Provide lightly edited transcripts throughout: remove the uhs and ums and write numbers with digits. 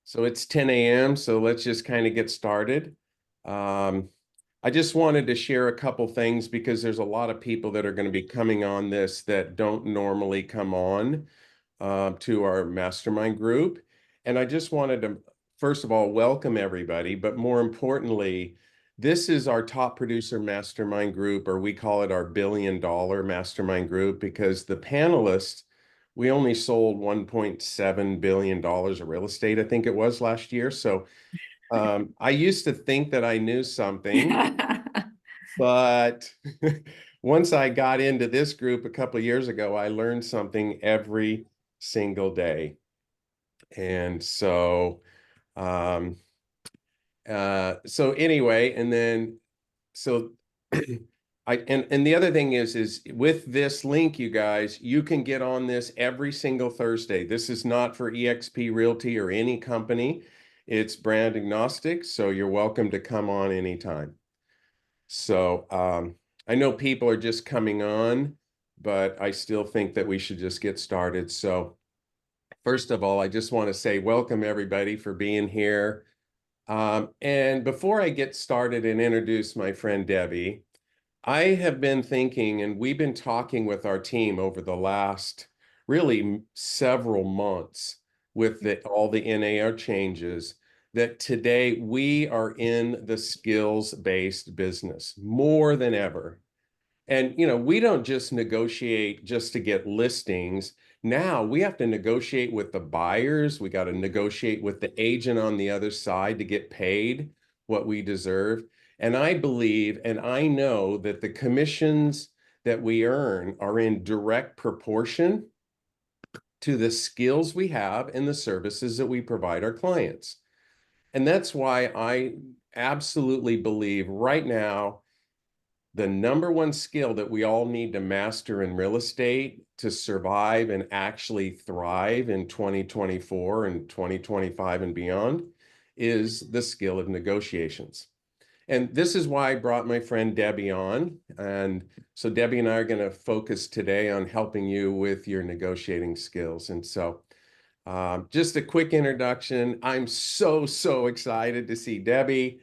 So it's 10 a.m. So let's just kind of get started. Um, I just wanted to share a couple things because there's a lot of people that are going to be coming on this that don't normally come on to our mastermind group. And I just wanted to, first of all, welcome everybody. But more importantly, this is our top producer mastermind group, or we call it our $1 billion mastermind group, because the panelists, we only sold $1.7 billion of real estate, I think it was last year. So I used to think that I knew something, but once I got into this group a couple of years ago, I learned something every single day. And um, so anyway, and then so and the other thing is with this link, you guys, you can get on this every single Thursday. This is not for eXp Realty or any company. It's brand agnostic, so you're welcome to come on anytime. So I know people are just coming on, but I still think that we should just get started. So first of all, I just want to say welcome everybody for being here. And before I get started and introduce my friend Debbie, I have been thinking, and we've been talking with our team over the last really several months with all the NAR changes, that today we are in the skills-based business more than ever. And, we don't just negotiate just to get listings. Now we have to negotiate with the buyers. We got to negotiate with the agent on the other side to get paid what we deserve. And I believe, and I know that the commissions that we earn are in direct proportion to the skills we have and the services that we provide our clients. And that's why I absolutely believe right now, the number one skill that we all need to master in real estate to survive and actually thrive in 2024 and 2025 and beyond is the skill of negotiations. And this is why I brought my friend Debbie on. And so Debbie and I are going to focus today on helping you with your negotiating skills. And so just a quick introduction. I'm so excited to see Debbie,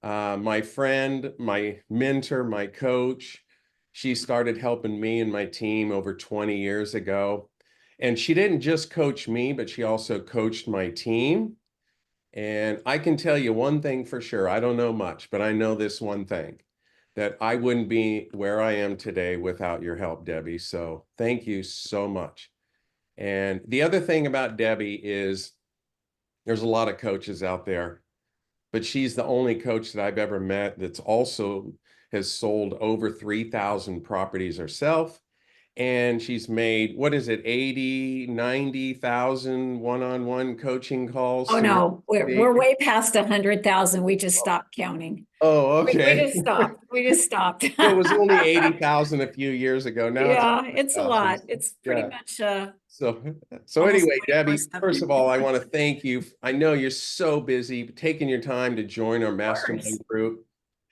my friend, my mentor, my coach. She started helping me and my team over 20 years ago. And she didn't just coach me, but she also coached my team. And I can tell you one thing for sure. I don't know much, but I know this one thing, that I wouldn't be where I am today without your help, Debbie. So thank you so much. And the other thing about Debbie is there's a lot of coaches out there, but she's the only coach that I've ever met that's also has sold over 3,000 properties herself. And she's made, what is it, 80, 90,000 one-on-one coaching calls Oh through. no, we're way past 100,000. We just stopped counting. Oh, We okay. just stopped. We just stopped. So it was only 80,000 a few years ago. Now it's Yeah, it's a 100,000. lot. It's pretty Yeah. much So, so almost anyway, Debbie, 24/7. first of all, I want to thank you. I know you're so busy taking your time to join our Of course. mastermind group.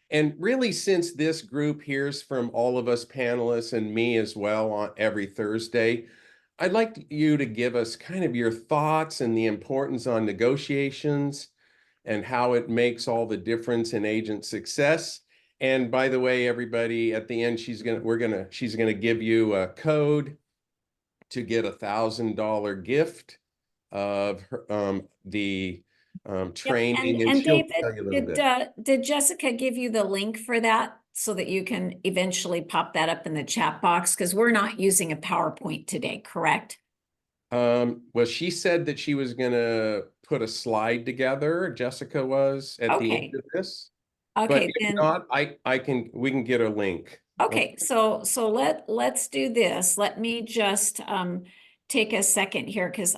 And really, since this group hears from all of us panelists and me as well on every Thursday, I'd like you to give us kind of your thoughts and the importance on negotiations and how it makes all the difference in agent success. And by the way, everybody, at the end, she's gonna give you a code to get $1,000 gift of the Yep. training, and And she'll David, tell you a little bit. did Jessica give you the link for that so that you can eventually pop that up in the chat box? Because we're not using a PowerPoint today, correct? Well, she said that she was gonna put a slide together, Jessica was, at the end Okay. of this. But Okay, if then not, we can get a link. okay, so let's do this. Let me just take a second here because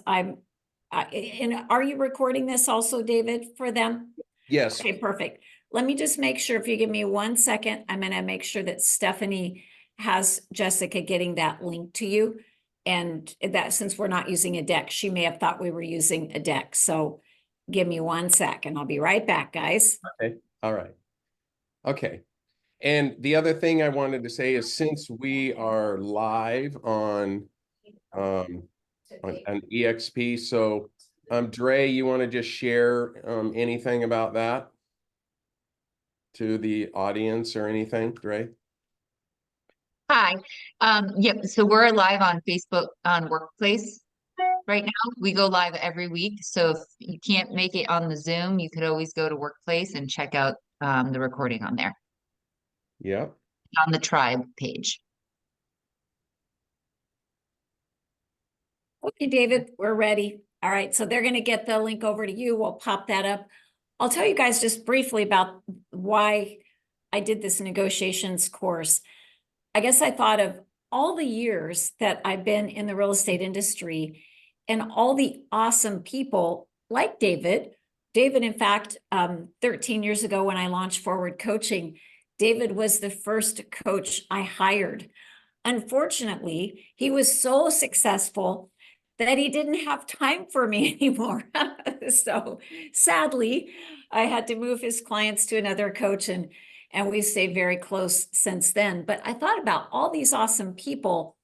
and are you recording this also, David, for them? Yes. Okay, perfect. Let me just make sure, if you give me 1 second, I'm gonna make sure that Stephanie has Jessica getting that link to you. And that, since we're not using a deck, she may have thought we were using a deck. So give me 1 sec and I'll be right back, guys. Okay. All right. Okay. And the other thing I wanted to say is, since we are live on an EXP, so Dre, you want to just share anything about that to the audience or anything, Dre? Hi. Yep. So we're live on Facebook on Workplace right now. We go live every week. So if you can't make it on the Zoom, you could always go to Workplace and check out the recording on there Yep. on the tribe page. Okay, David, we're ready. All right, so they're going to get the link over to you. We'll pop that up. I'll tell you guys just briefly about why I did this negotiations course. I guess I thought of all the years that I've been in the real estate industry and all the awesome people like David. David, in fact, 13 years ago when I launched Forward Coaching, David was the first coach I hired. Unfortunately, he was so successful that he didn't have time for me anymore. So sadly, I had to move his clients to another coach, and we stayed very close since then. But I thought about all these awesome people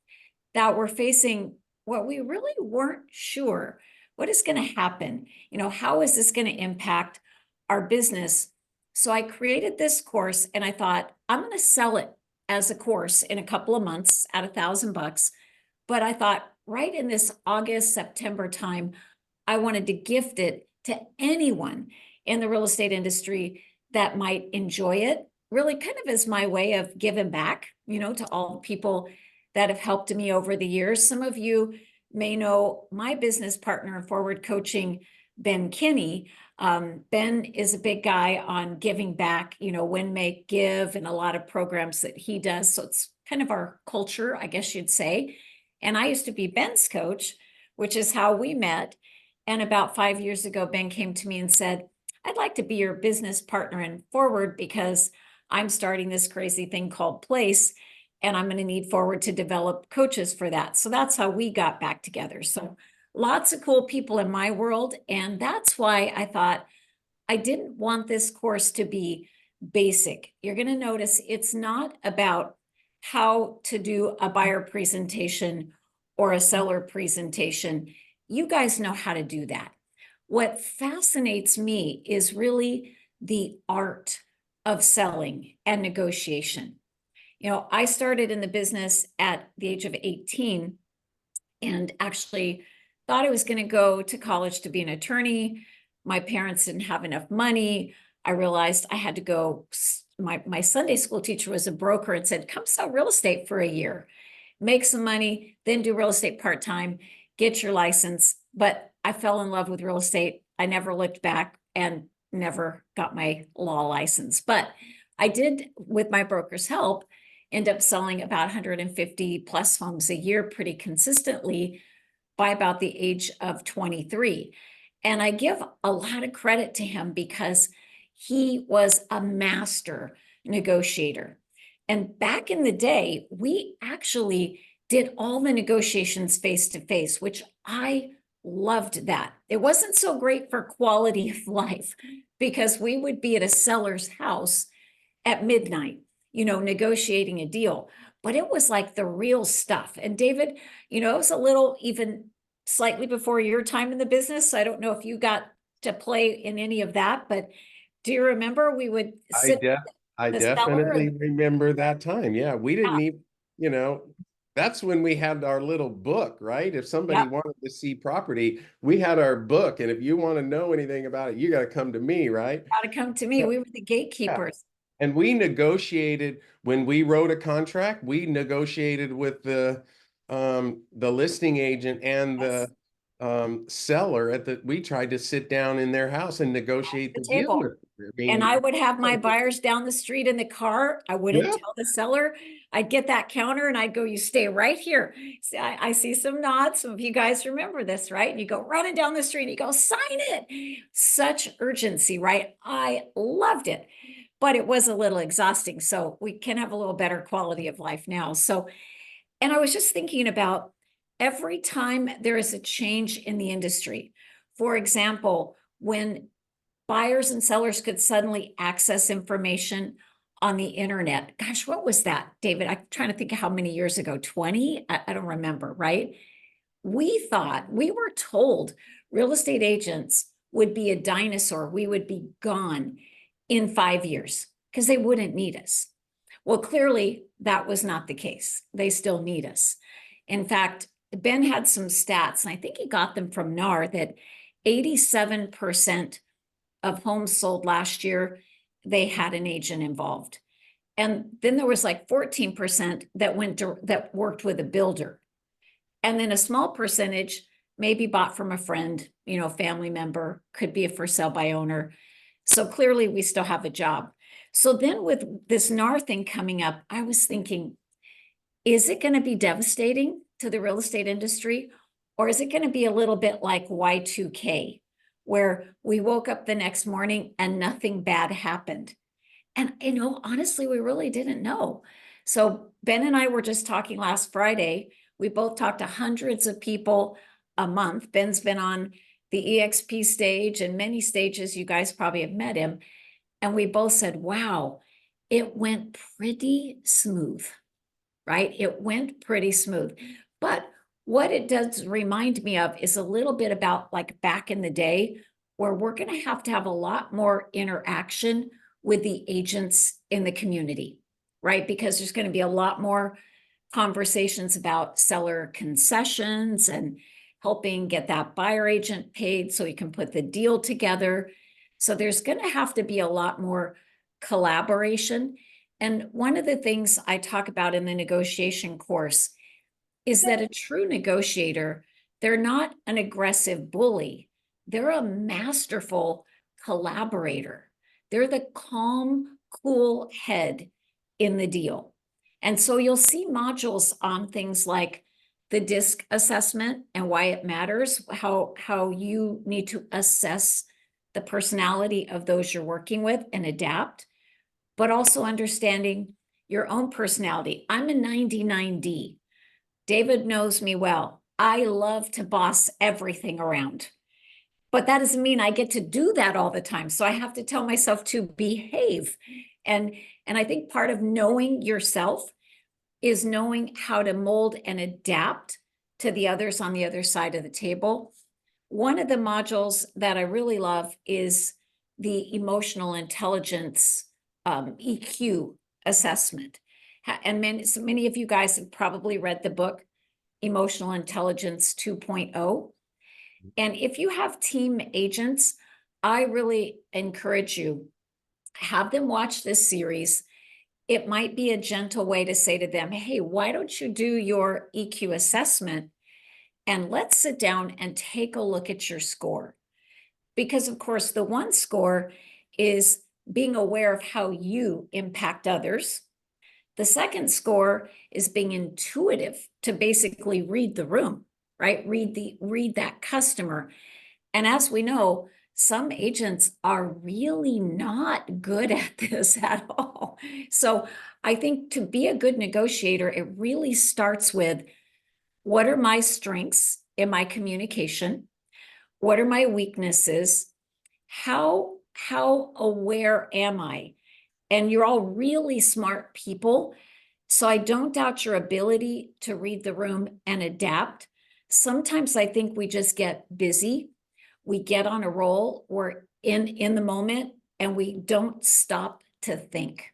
that were facing what we really weren't sure. What is going to happen? How is this going to impact our business? So I created this course and I thought, I'm going to sell it as a course in a couple of months at $1,000. But I thought right in this August, September time, I wanted to gift it to anyone in the real estate industry that might enjoy it, really kind of as my way of giving back, to all the people that have helped me over the years. Some of you may know my business partner in Forward Coaching, Ben Kinney. Ben is a big guy on giving back, Win, Make, Give, and a lot of programs that he does. So it's kind of our culture, I guess you'd say. And I used to be Ben's coach, which is how we met. And about 5 years ago, Ben came to me and said, I'd like to be your business partner in Forward because I'm starting this crazy thing called Place, and I'm going to need Forward to develop coaches for that. So that's how we got back together. So lots of cool people in my world. And that's why I thought I didn't want this course to be basic. You're going to notice it's not about how to do a buyer presentation or a seller presentation. You guys know how to do that. What fascinates me is really the art of selling and negotiation. I started in the business at the age of 18 and actually thought I was going to go to college to be an attorney. My parents didn't have enough money. I realized I had to go. My Sunday school teacher was a broker and said, come sell real estate for a year, make some money, then do real estate part-time, get your license. But I fell in love with real estate. I never looked back and never got my law license. But I did, with my broker's help, end up selling about 150 plus homes a year pretty consistently by about the age of 23. And I give a lot of credit to him because he was a master negotiator. And back in the day, we actually did all the negotiations face to face, which I loved that. It wasn't so great for quality of life because we would be at a seller's house at midnight, negotiating a deal. But it was like the real stuff. And David, it was a little even slightly before your time in the business. So I don't know if you got to play in any of that, but do you remember we would sit I the seller definitely and remember that time. Yeah, we didn't even, that's when we had our little book, right? If somebody yeah, wanted to see property, we had our book. And if you want to know anything about it, you got to come to me, right? got to come to me. We were the Yeah. gatekeepers. And we negotiated when we wrote a contract, we negotiated with the listing agent and Yes, the seller we tried to sit down in their house and negotiate the the deal table. with them. I And mean, I would have my buyers down the street in the car. I wouldn't yeah, tell the seller. I'd get that counter and I'd go, you stay right here. See, I see some nods. Some of you guys remember this, right? And you go running down the street and you go, sign it. Such urgency, right? I loved it, but it was a little exhausting. So we can have a little better quality of life now. So, and I was just thinking about every time there is a change in the industry. For example, when buyers and sellers could suddenly access information on the internet. Gosh, what was that, David? I'm trying to think of how many years ago, 20? I don't remember, right? We thought, we were told real estate agents would be a dinosaur. We would be gone in 5 years because they wouldn't need us. Well, clearly that was not the case. They still need us. In fact, Ben had some stats, and I think he got them from NAR, that 87% of homes sold last year, they had an agent involved. And then there was like 14% that worked with a builder. And then a small percentage maybe bought from a friend, family member, could be a for sale by owner. So clearly we still have a job. So then with this NAR thing coming up, I was thinking, is it going to be devastating to the real estate industry? Or is it going to be a little bit like Y2K, where we woke up the next morning and nothing bad happened? And, honestly, we really didn't know. So Ben and I were just talking last Friday. We both talked to hundreds of people a month. Ben's been on the EXP stage and many stages. You guys probably have met him. And we both said, wow, it went pretty smooth, right? It went pretty smooth. But what it does remind me of is a little bit about like back in the day, where we're going to have a lot more interaction with the agents in the community, right? Because there's going to be a lot more conversations about seller concessions and helping get that buyer agent paid so he can put the deal together. So there's going to have to be a lot more collaboration. And one of the things I talk about in the negotiation course is that a true negotiator, they're not an aggressive bully. They're a masterful collaborator. They're the calm, cool head in the deal. And so you'll see modules on things like the DISC assessment and why it matters, how you need to assess the personality of those you're working with and adapt, but also understanding your own personality. I'm a 99D. David knows me well. I love to boss everything around, but that doesn't mean I get to do that all the time. So I have to tell myself to behave. And I think part of knowing yourself is knowing how to mold and adapt to the others on the other side of the table. One of the modules that I really love is the emotional intelligence EQ assessment. And many of you guys have probably read the book Emotional Intelligence 2.0. And if you have team agents, I really encourage you, have them watch this series. It might be a gentle way to say to them, hey, why don't you do your EQ assessment and let's sit down and take a look at your score? Because of course, the one score is being aware of how you impact others. The second score is being intuitive to basically read the room, right? Read that customer. And as we know, some agents are really not good at this at all. So I think to be a good negotiator, it really starts with, what are my strengths in my communication? What are my weaknesses? How aware am I? And you're all really smart people. So I don't doubt your ability to read the room and adapt. Sometimes I think we just get busy. We get on a roll. We're in the moment and we don't stop to think,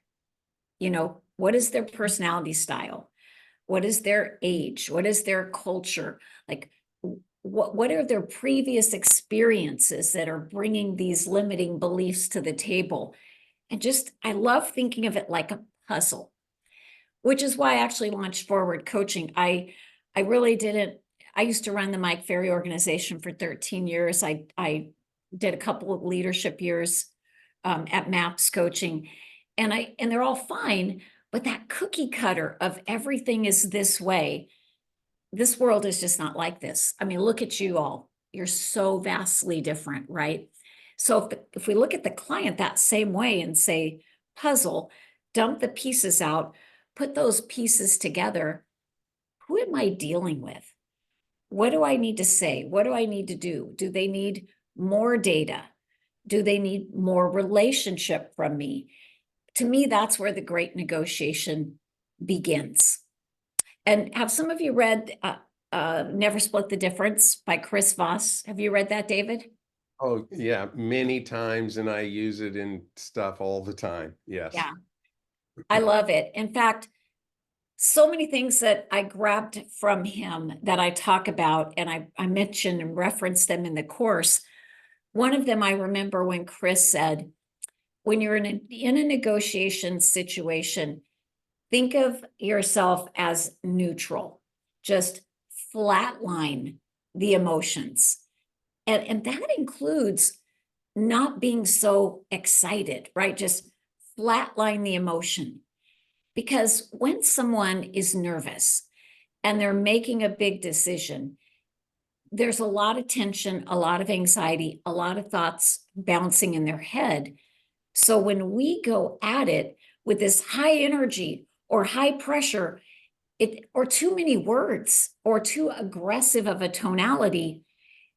what is their personality style? What is their age? What is their culture? Like, what are their previous experiences that are bringing these limiting beliefs to the table? And I love thinking of it like a puzzle, which is why I actually launched Forward Coaching. I really didn't. I used to run the Mike Ferry organization for 13 years. I did a couple of leadership years at MAPS coaching, and they're all fine, but that cookie cutter of everything is this way. This world is just not like this. I mean, look at you all. You're so vastly different, right? So if we look at the client that same way and say, puzzle, dump the pieces out, put those pieces together, who am I dealing with? What do I need to say? What do I need to do? Do they need more data? Do they need more relationship from me? To me, that's where the great negotiation begins. And have some of you read Never Split the Difference by Chris Voss. Have you read that, David? Oh, yeah, many times, and I use it in stuff all the time. Yes. Yeah, I love it. In fact, so many things that I grabbed from him that I talk about, and I mentioned and referenced them in the course. One of them I remember when Chris said, when you're in a negotiation situation, think of yourself as neutral, just flatline the emotions. And that includes not being so excited, right? Just flatline the emotion. Because when someone is nervous and they're making a big decision, there's a lot of tension, a lot of anxiety, a lot of thoughts bouncing in their head. So when we go at it with this high energy or high pressure, or too many words or too aggressive of a tonality,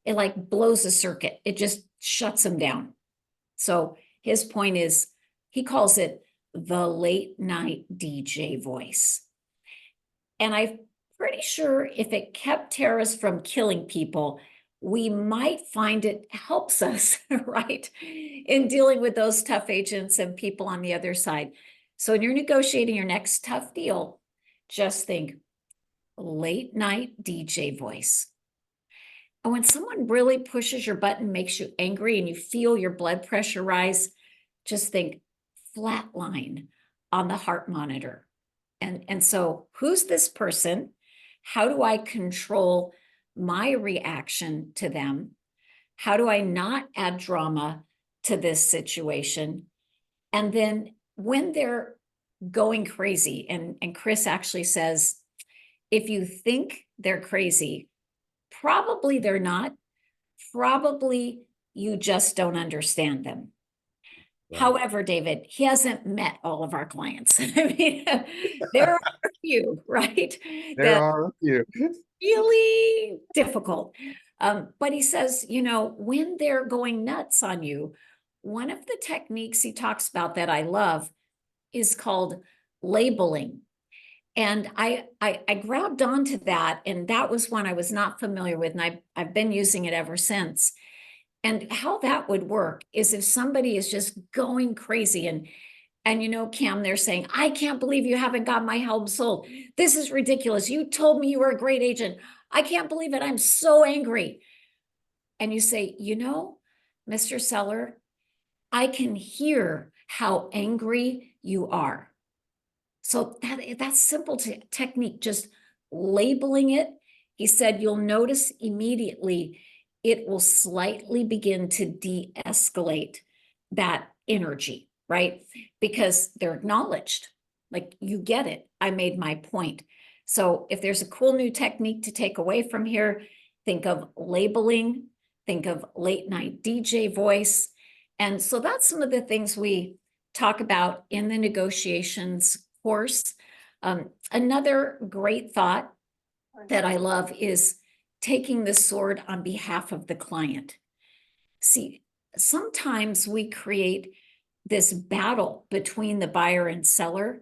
it like blows a circuit. It just shuts them down. So his point is, he calls it the late night DJ voice. And I'm pretty sure if it kept terrorists from killing people, we might find it helps us, right, in dealing with those tough agents and people on the other side. So when you're negotiating your next tough deal, just think late night DJ voice. And when someone really pushes your button, makes you angry, and you feel your blood pressure rise, just think flatline on the heart monitor. And so who's this person? How do I control my reaction to them? How do I not add drama to this situation? And then when they're going crazy, and Chris actually says, if you think they're crazy, probably they're not. Probably you just don't understand them. Right. However, David, he hasn't met all of our clients. I mean, there are a few, right? There That are a few. really difficult. But he says, when they're going nuts on you, one of the techniques he talks about that I love is called labeling. And I grabbed onto that, and that was one I was not familiar with, and I've been using it ever since. And how that would work is if somebody is just going crazy and Cam, they're saying, I can't believe you haven't got my home sold. This is ridiculous. You told me you were a great agent. I can't believe it. I'm so angry. And you say, Mr. Seller, I can hear how angry you are. So that's simple technique, just labeling it. He said, you'll notice immediately it will slightly begin to de-escalate that energy, right? Because they're acknowledged, like you get it. I made my point. So if there's a cool new technique to take away from here, think of labeling, think of late night DJ voice. And so that's some of the things we talk about in the negotiations course. Another great thought that I love is taking the sword on behalf of the client. See, sometimes we create this battle between the buyer and seller,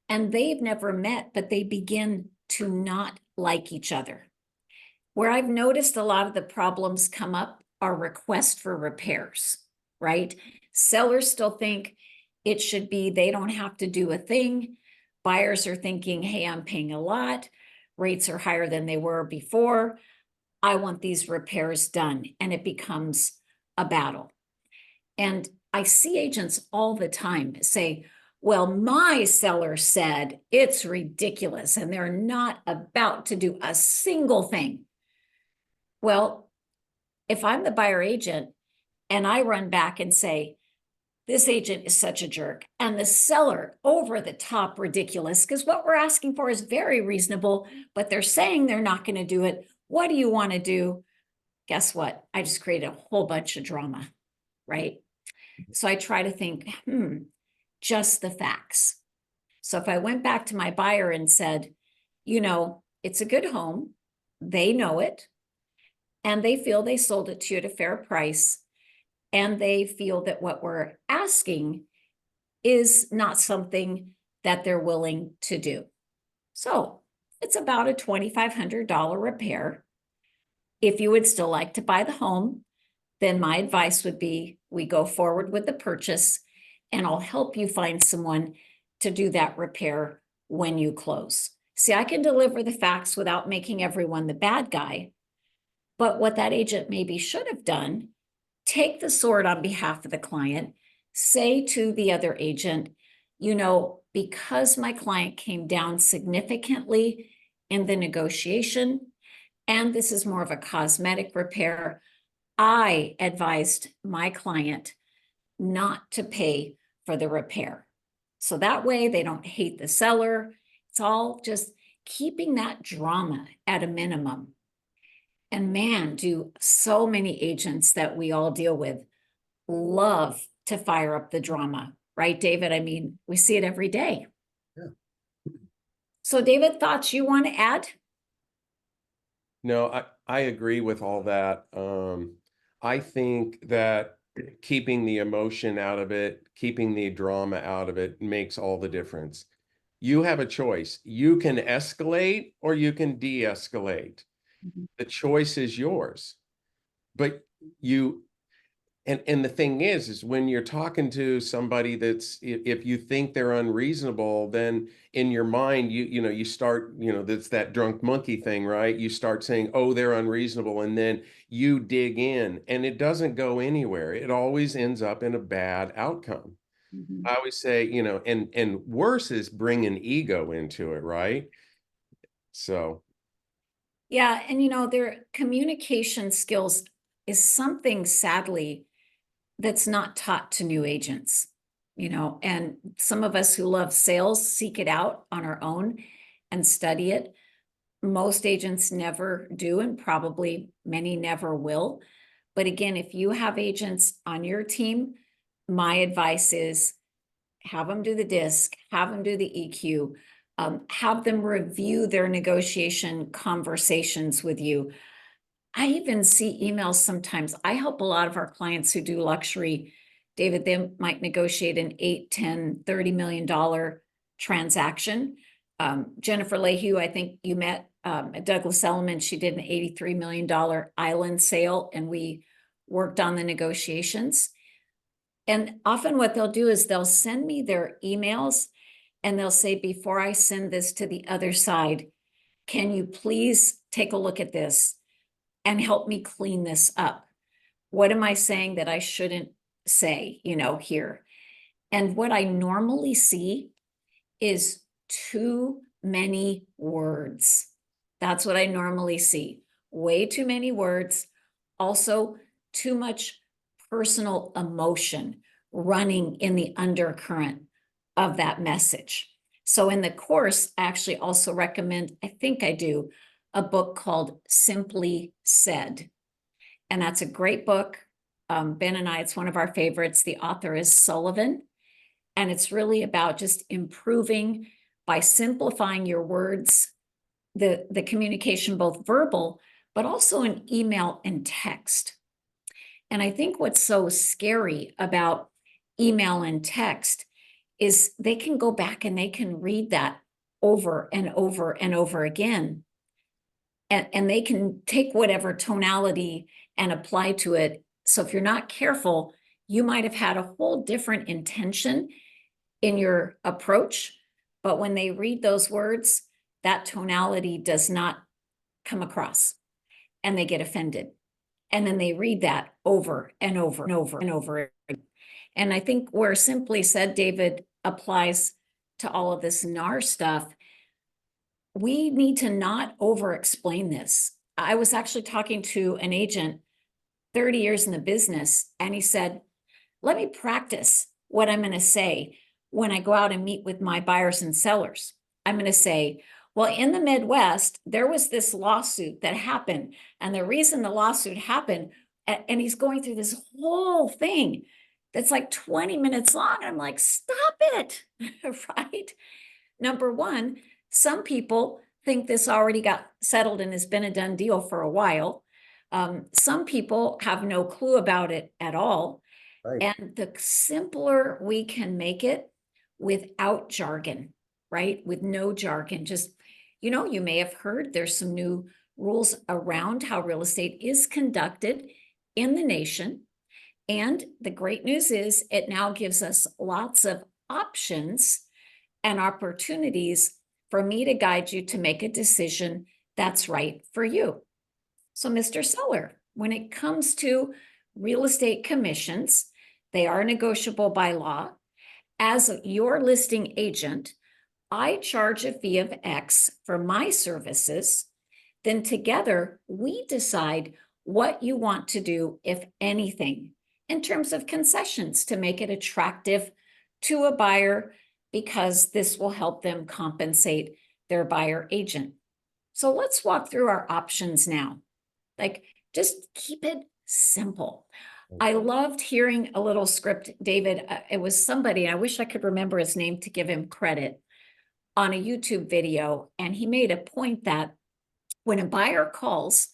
and they've never met, but they begin to not like each other. Where I've noticed a lot of the problems come up are requests for repairs, right? Sellers still think it should be, they don't have to do a thing. Buyers are thinking, hey, I'm paying a lot. Rates are higher than they were before. I want these repairs done. And it becomes a battle. And I see agents all the time say, well, my seller said it's ridiculous and they're not about to do a single thing. Well, if I'm the buyer agent and I run back and say, this agent is such a jerk, and the seller over the top ridiculous, because what we're asking for is very reasonable, but they're saying they're not going to do it. What do you want to do? Guess what? I just created a whole bunch of drama, right? So I try to think, just the facts. So if I went back to my buyer and said, it's a good home, they know it, and they feel they sold it to you at a fair price, and they feel that what we're asking is not something that they're willing to do. So It's about a $2,500 repair. If you would still like to buy the home, then my advice would be we go forward with the purchase and I'll help you find someone to do that repair when you close. See, I can deliver the facts without making everyone the bad guy. But what that agent maybe should have done, take the sword on behalf of the client, say to the other agent, you know, because my client came down significantly in the negotiation, and this is more of a cosmetic repair, I advised my client not to pay for the repair. So that way they don't hate the seller. It's all just keeping that drama at a minimum. And man, do so many agents that we all deal with love to fire up the drama, right, David? I mean, we see it every day. Yeah. So David, thoughts you want to add? No, I agree with all that. I think that keeping the emotion out of it, keeping the drama out of it makes all the difference. You have a choice. You can escalate or you can de-escalate. The choice is yours. But you and the thing is when you're talking to somebody that's if you think they're unreasonable, then in your mind you start, that's that drunk monkey thing, right? You start saying, oh, they're unreasonable, and then you dig in and it doesn't go anywhere. It always ends up in a bad outcome. Mhm. I always say, and worse is bringing ego into it, right? So Yeah, and their communication skills is something sadly that's not taught to new agents, and some of us who love sales seek it out on our own and study it. Most agents never do, and probably many never will. But again, if you have agents on your team, my advice is have them do the disc, have them do the EQ, have them review their negotiation conversations with you. I even see emails sometimes. I help a lot of our clients who do luxury. David, they might negotiate an 8, 10, $30 million transaction. Jennifer Lehue, I think you met at Douglas Elliman. She did an $83 million island sale, and we worked on the negotiations. And often what they'll do is they'll send me their emails and they'll say, before I send this to the other side, can you please take a look at this and help me clean this up? What am I saying that I shouldn't say, here? And what I normally see is too many words. That's what I normally see. Way too many words. Also, too much personal emotion running in the undercurrent of that message. So in the course, I actually also recommend, I think I do, a book called Simply Said. And that's a great book. Ben and I, it's one of our favorites. The author is Sullivan. And it's really about just improving by simplifying your words, the communication, both verbal, but also in email and text. And I think what's so scary about email and text is they can go back and they can read that over and over and over again. And they can take whatever tonality and apply to it. So if you're not careful, you might have had a whole different intention in your approach. But when they read those words, that tonality does not come across and they get offended. And then they read that over and over and over and over. And I think where Simply Said, David, applies to all of this NAR stuff, we need to not over explain this. I was actually talking to an agent 30 years in the business, and he said, let me practice what I'm going to say when I go out and meet with my buyers and sellers. I'm going to say, well, in the Midwest, there was this lawsuit that happened. And the reason the lawsuit happened, and he's going through this whole thing that's like 20 minutes long. And I'm like, stop it, right? Number one, some people think this already got settled and has been a done deal for a while. Some people have no clue about it at all. right. And the simpler we can make it without jargon, right? With no jargon, just you know, you may have heard there's some new rules around how real estate is conducted in the nation. And the great news is it now gives us lots of options and opportunities for me to guide you to make a decision that's right for you. So, Mr. Seller, when it comes to real estate commissions, they are negotiable by law. As your listing agent, I charge a fee of X for my services. Then together we decide what you want to do, if anything, in terms of concessions to make it attractive to a buyer, because this will help them compensate their buyer agent. So let's walk through our options now. Like, just keep it simple. I loved hearing a little script, David. It was somebody, I wish I could remember his name to give him credit, on a YouTube video. And he made a point that when a buyer calls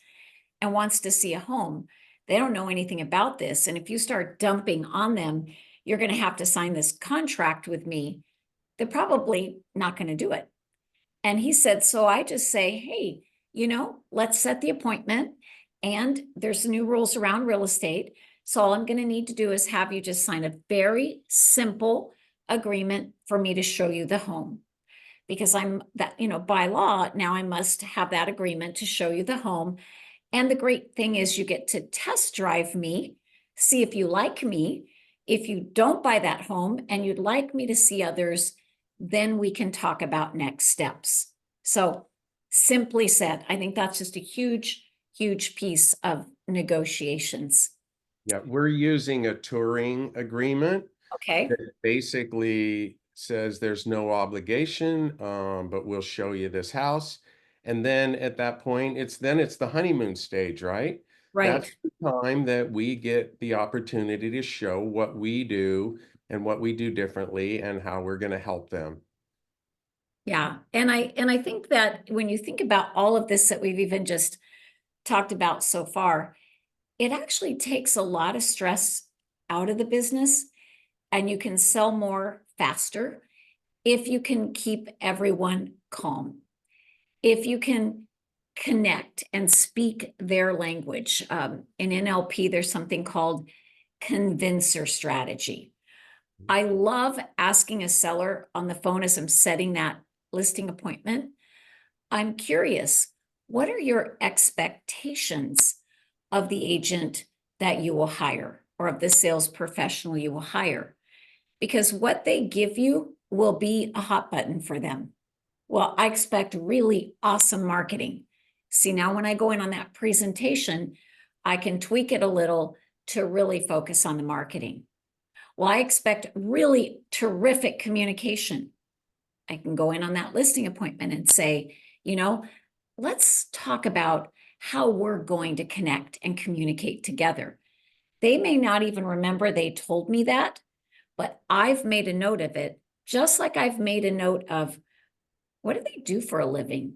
and wants to see a home, they don't know anything about this. And if you start dumping on them, you're going to have to sign this contract with me, they're probably not going to do it. And he said, so I just say, hey, you know, let's set the appointment. And there's new rules around real estate. So all I'm going to need to do is have you just sign a very simple agreement for me to show you the home. Because I'm that, you know, by law, now I must have that agreement to show you the home. And the great thing is you get to test drive me, see if you like me. If you don't buy that home and you'd like me to see others, then we can talk about next steps. So simply said, I think that's just a huge, huge piece of negotiations. Yeah, we're using a touring agreement Okay. that basically says there's no obligation, but we'll show you this house. And then at that point, it's the honeymoon stage, right? Right. That's the time that we get the opportunity to show what we do and what we do differently and how we're going to help them. Yeah. And I think that when you think about all of this that we've even just talked about so far, it actually takes a lot of stress out of the business, and you can sell more faster if you can keep everyone calm. If you can connect and speak their language. In NLP, there's something called convincer strategy. I love asking a seller on the phone as I'm setting that listing appointment. I'm curious, what are your expectations of the agent that you will hire, or of the sales professional you will hire? Because what they give you will be a hot button for them. Well, I expect really awesome marketing. See, now when I go in on that presentation, I can tweak it a little to really focus on the marketing. Well, I expect really terrific communication. I can go in on that listing appointment and say, you know, let's talk about how we're going to connect and communicate together. They may not even remember they told me that, but I've made a note of it, just like I've made a note of what do they do for a living?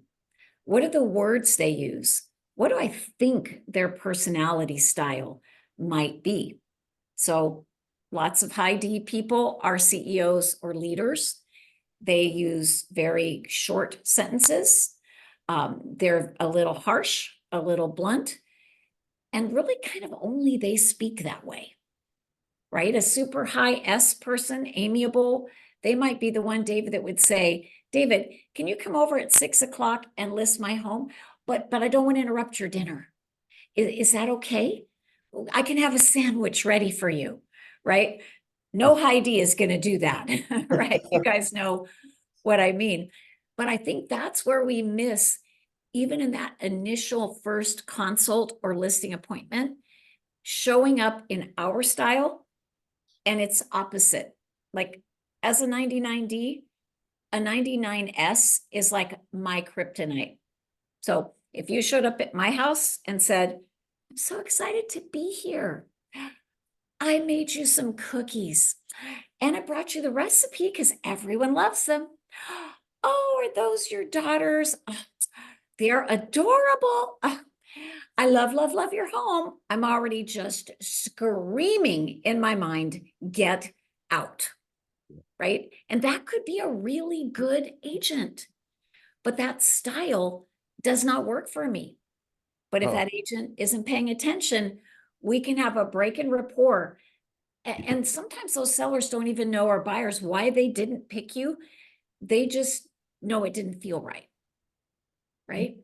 What are the words they use? What do I think their personality style might be? So lots of high D people are CEOs or leaders. They use very short sentences. They're a little harsh, a little blunt, and really kind of only they speak that way, right? A super high S person, amiable, they might be the one, David, that would say, David, can you come over at 6 o'clock and list my home? But I don't want to interrupt your dinner. Is that okay? I can have a sandwich ready for you, right? No high D is going to do that, right? You guys know what I mean. But I think that's where we miss, even in that initial first consult or listing appointment, showing up in our style, and it's opposite. Like, as a 99D, a 99S is like my kryptonite. So if you showed up at my house and said, I'm so excited to be here, I made you some cookies and I brought you the recipe because everyone loves them. Oh, are those your daughters? Oh, they're adorable. Oh, I love, love, love your home. I'm already just screaming in my mind, get out, right? And that could be a really good agent. but that style does not work for me. But if Oh, that agent isn't paying attention, we can have a break in rapport. And sometimes those sellers don't even know, our buyers, why they didn't pick you. They just know it didn't feel right. Right?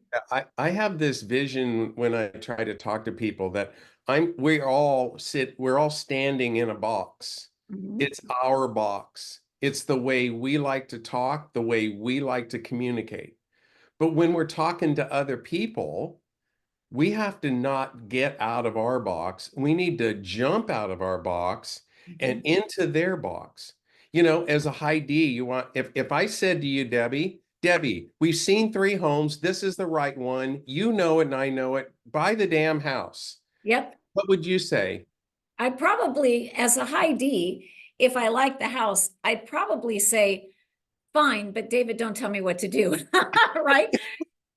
I have this vision when I try to talk to people that we're all standing in a box. Mhm. It's our box. It's the way we like to talk, the way we like to communicate. But when we're talking to other people, we have to not get out of our box. We need to jump out of our box and Mhm. into their box. As a high D, you want if I said to you, Debbie, we've seen 3 homes. This is the right one. You know it and I know it. Buy the damn house. Yep. What would you say? I probably, as a high D, if I like the house, I'd probably say, fine, but David, don't tell me what to do. Right?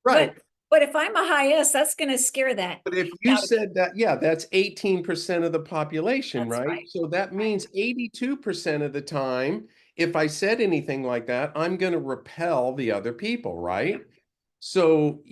But Right. but if I'm a high S, that's going to scare that But if heck you out of me. said that, yeah, that's 18% of the population, That's right? right. So that Right. means 82% of the time, if I said anything like that, I'm going to repel the other people, Yep. right? So,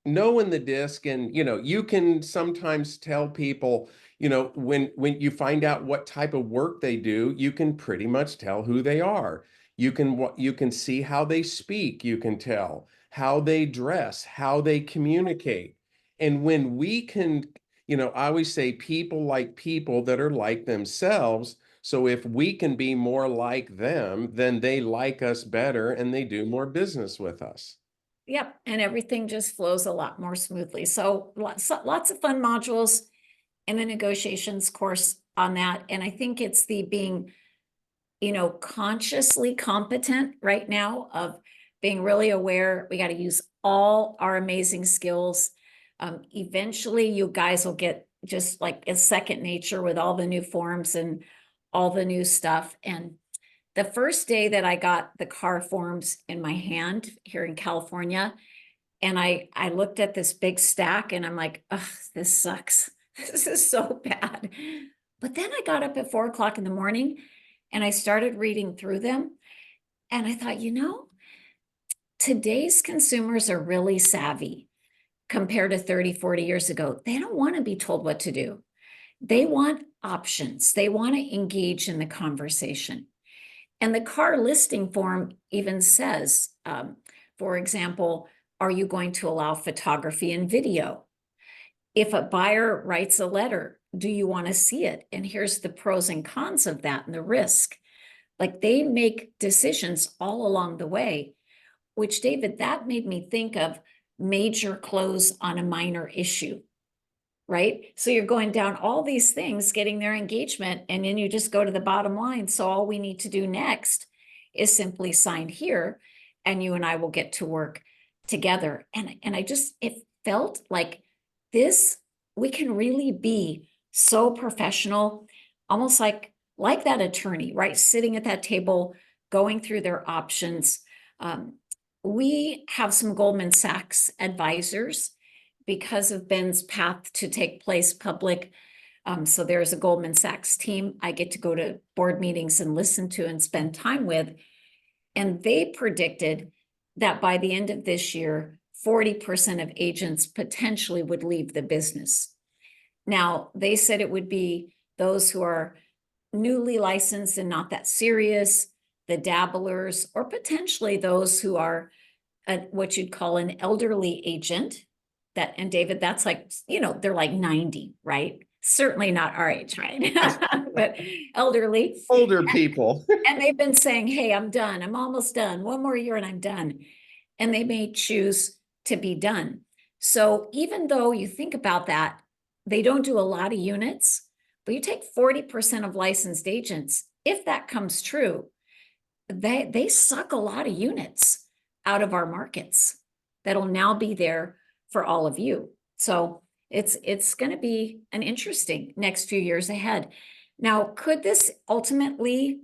knowing the disc and, you can sometimes tell people, when you find out what type of work they do, you can pretty much tell who they are. You can see how they speak, you can tell how they dress, how they communicate. And when we can, I always say people like people that are like themselves. So if we can be more like them, then they like us better and they do more business with us. Yep. And everything just flows a lot more smoothly. So lots of fun modules in the negotiations course on that. And I think it's the being, consciously competent right now, of being really aware. We got to use all our amazing skills. Eventually, you guys will get just like a second nature with all the new forms and all the new stuff. And the first day that I got the car forms in my hand here in California, and I looked at this big stack and I'm like, oh, this sucks. This is so bad. But then I got up at 4 o'clock in the morning and I started reading through them. And I thought, today's consumers are really savvy compared to 30, 40 years ago. They don't want to be told what to do. They want options. They want to engage in the conversation. And the car listing form even says, for example, are you going to allow photography and video? If a buyer writes a letter, do you want to see it? And here's the pros and cons of that and the risk. Like, they make decisions all along the way, which, David, that made me think of major close on a minor issue, right? So you're going down all these things, getting their engagement, and then you just go to the bottom line. So all we need to do next is simply sign here, and you and I will get to work together. And it felt like this, we can really be so professional, almost like that attorney, right? Sitting at that table, going through their options. We have some Goldman Sachs advisors because of Ben's path to take place public. So there's a Goldman Sachs team I get to go to board meetings and listen to and spend time with. And they predicted that by the end of this year, 40% of agents potentially would leave the business. Now, they said it would be those who are newly licensed and not that serious, the dabblers, or potentially those who are what you'd call an elderly agent. And David, that's like, they're like 90, right? Certainly not our age, right? But elderly. Older people. And they've been saying, hey, I'm done. I'm almost done. One more year and I'm done. And they may choose to be done. So even though you think about that, they don't do a lot of units, but you take 40% of licensed agents, if that comes true, they suck a lot of units out of our markets that'll now be there for all of you. So it's going to be an interesting next few years ahead. Now, could this ultimately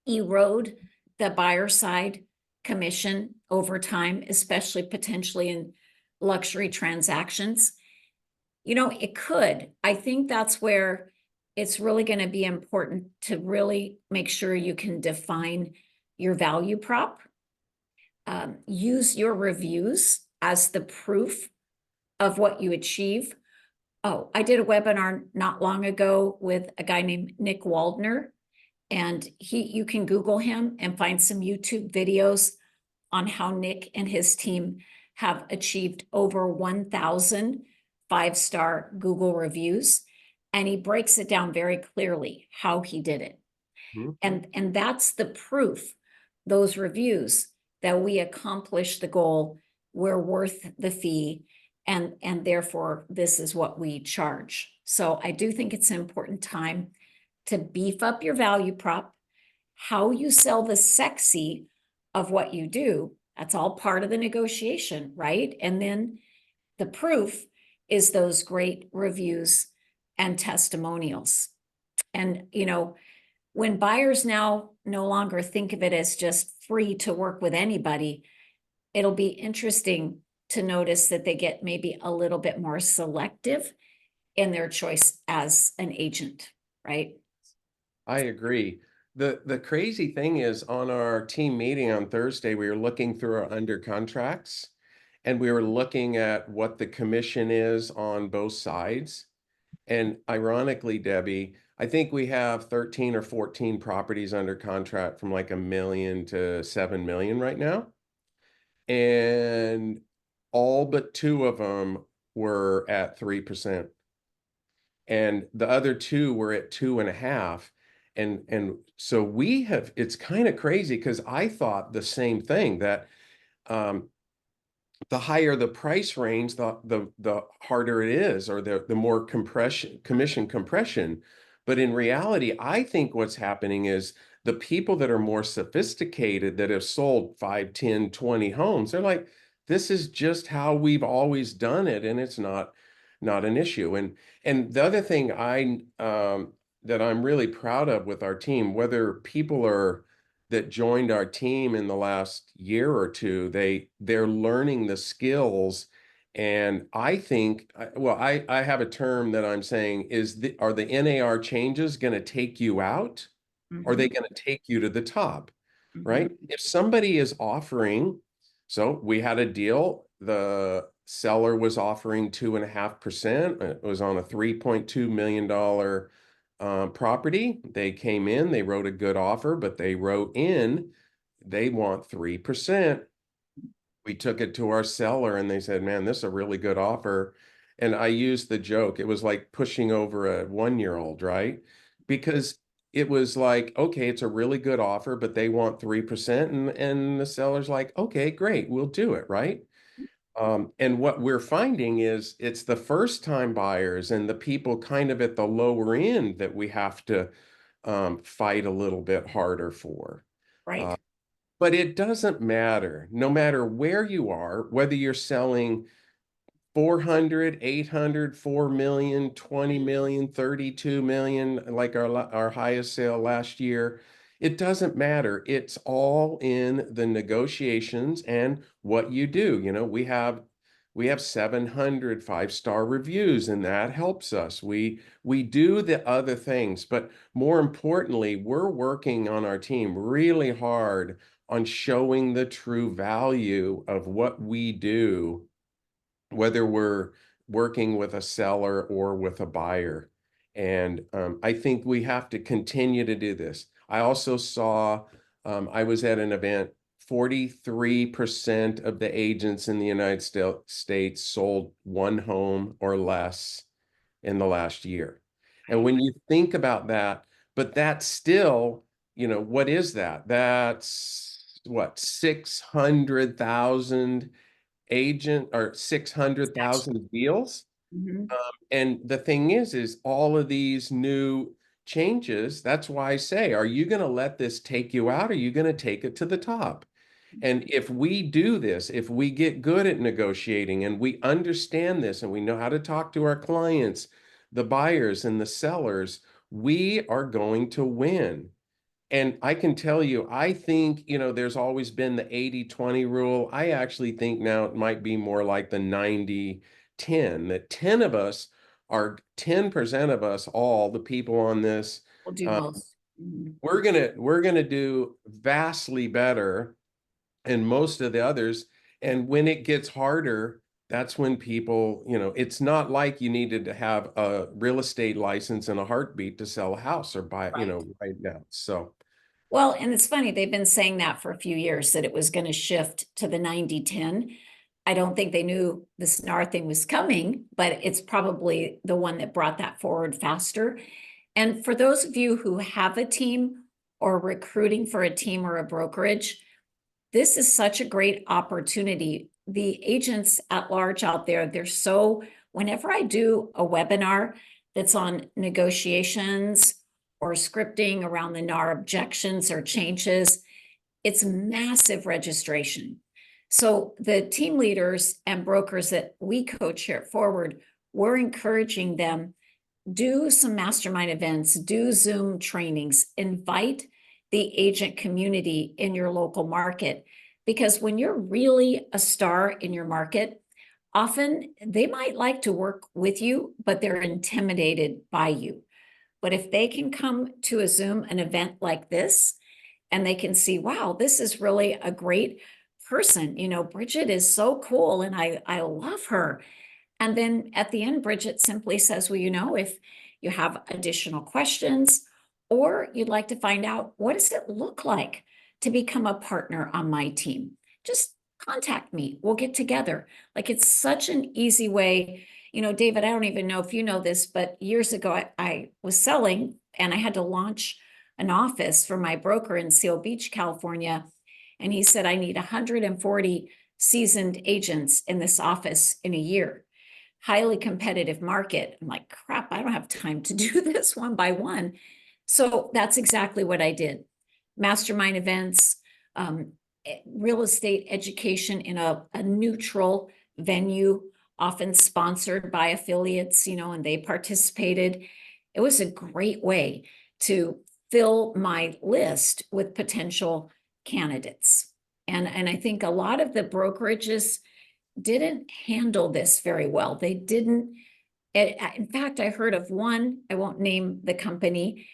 erode the buyer side commission over time, especially potentially in luxury transactions? It could. I think that's where it's really going to be important to really make sure you can define your value prop. use your reviews as the proof of what you achieve. Oh, I did a webinar not long ago with a guy named Nick Waldner, and you can Google him and find some YouTube videos on how Nick and his team have achieved over 1,000 5-star Google reviews. And he breaks it down very clearly how he did it. And that's the proof, those reviews, that we accomplished the goal, we're worth the fee, and therefore this is what we charge. So I do think it's an important time to beef up your value prop, how you sell the sexy of what you do. That's all part of the negotiation, right? And then the proof is those great reviews and testimonials. And, when buyers now no longer think of it as just free to work with anybody, it'll be interesting to notice that they get maybe a little bit more selective in their choice as an agent, right? I agree. The crazy thing is, on our team meeting on Thursday, we were looking through our under contracts, and we were looking at what the commission is on both sides. And ironically, Debbie, I think we have 13 or 14 properties under contract from like $1 million to 7 million right now. And all but 2 of them were at 3%. And the other 2 were at 2.5. And so it's kind of crazy, because I thought the same thing, that the higher the price range, the harder it is, or the more commission compression. But in reality, I think what's happening is the people that are more sophisticated, that have sold 5, 10, 20 homes, they're like, this is just how we've always done it, and it's not an issue. And the other thing that I'm really proud of with our team, whether people are that joined our team in the last year or two, they're learning the skills. And I think, I have a term that I'm saying is, are the NAR changes going to take you out? Or are they going to take you to the top? Right? If somebody is offering, so we had a deal, the seller was offering 2.5%. It was on a $3.2 million property. They came in, they wrote a good offer, but they wrote in, they want 3%. We took it to our seller, and they said, man, this is a really good offer. And I used the joke, it was like pushing over a 1-year-old, right? Because it was like, okay, it's a really good offer, but they want 3%. And the seller's like, okay, great, we'll do it, right? And what we're finding is, it's the first time buyers and the people kind of at the lower end that we have to fight a little bit harder for. Right. But it doesn't matter, no matter where you are, whether you're selling 400, 800, 4 million, 20 million, 32 million, like our highest sale last year. It doesn't matter. It's all in the negotiations and what you do. We have 700 5-star reviews, and that helps us. We do the other things, but more importantly, we're working on our team really hard on showing the true value of what we do, whether we're working with a seller or with a buyer. And I think we have to continue to do this. I also saw, I was at an event, 43% of the agents in the United States sold 1 home or less in the last year. And when you think about that, but that's still, what is that? That's what, 600,000 agent, or 600,000 deals. And the thing is all of these new changes, that's why I say, are you going to let this take you out? Or are you going to take it to the top? And if we do this, if we get good at negotiating, and we understand this, and we know how to talk to our clients, the buyers and the sellers, we are going to win. And I can tell you, I think, there's always been the 80-20 rule. I actually think now it might be more like the 90-10, that 10% of us, all the people on this, We'll do both. we're gonna do vastly better and most of the others. And when it gets harder, that's when people, it's not like you needed to have a real estate license and a heartbeat to sell a house or buy, Right. right now. So, Well, and it's funny, they've been saying that for a few years, that it was going to shift to the 90-10. I don't think they knew this NAR thing was coming, but it's probably the one that brought that forward faster. And for those of you who have a team or recruiting for a team or a brokerage, this is such a great opportunity. The agents at large out there, whenever I do a webinar that's on negotiations or scripting around the NAR objections or changes, it's massive registration. So the team leaders and brokers that we coach here at Forward, we're encouraging them, do some mastermind events, do Zoom trainings, invite the agent community in your local market. Because when you're really a star in your market, often they might like to work with you, but they're intimidated by you. But if they can come to a Zoom, an event like this, and they can see, wow, this is really a great person. Bridget is so cool and I love her. And then at the end, Bridget simply says, well, if you have additional questions or you'd like to find out what does it look like to become a partner on my team, just contact me. We'll get together. Like, it's such an easy way. David, I don't even know if you know this, but years ago, I was selling and I had to launch an office for my broker in Seal Beach, California. And he said, I need 140 seasoned agents in this office in a year. Highly competitive market. I'm like, crap, I don't have time to do this one by one. So that's exactly what I did. Mastermind events, real estate education in a neutral venue, often sponsored by affiliates, and they participated. It was a great way to fill my list with potential candidates. And I think a lot of the brokerages didn't handle this very well. They didn't. In fact, I heard of one, I won't name the company,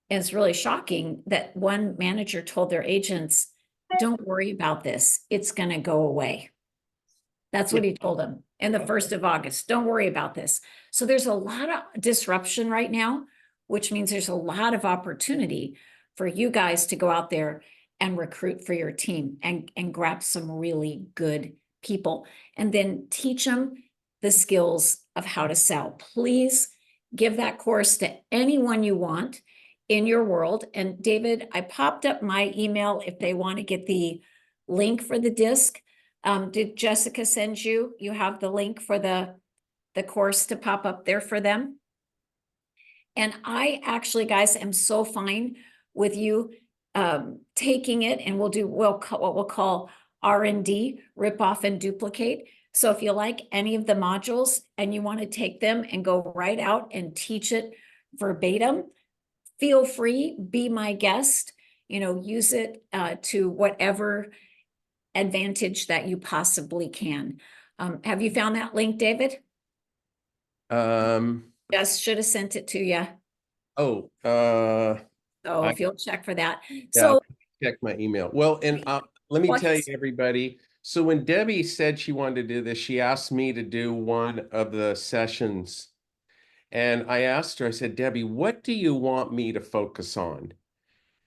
and it's really shocking that one manager told their agents, don't worry about this. It's going to go away. That's what he told them in the 1st of August. Don't worry about this. So there's a lot of disruption right now, which means there's a lot of opportunity for you guys to go out there and recruit for your team and grab some really good people and then teach them the skills of how to sell. Please give that course to anyone you want in your world. And David, I popped up my email if they want to get the link for the disc. Did Jessica send you? You have the link for the course to pop up there for them. And I actually, guys, am so fine with you taking it, and what we'll call R&D, rip off and duplicate. So if you like any of the modules and you want to take them and go right out and teach it verbatim, feel free, be my guest, use it to whatever advantage that you possibly can. Have you found that link, David? Just should have sent it to you. Oh, So if you'll check for that. yeah, So check my email. Well, and let me What? tell you, everybody. So when Debbie said she wanted to do this, she asked me to do one of the sessions. And I asked her, I said, Debbie, what do you want me to focus on?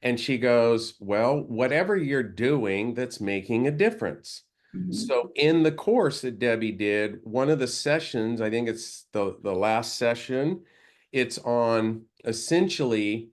And she goes, well, whatever you're doing that's making a difference. So in the course that Debbie did, one of the sessions, I think it's the last session, it's on essentially,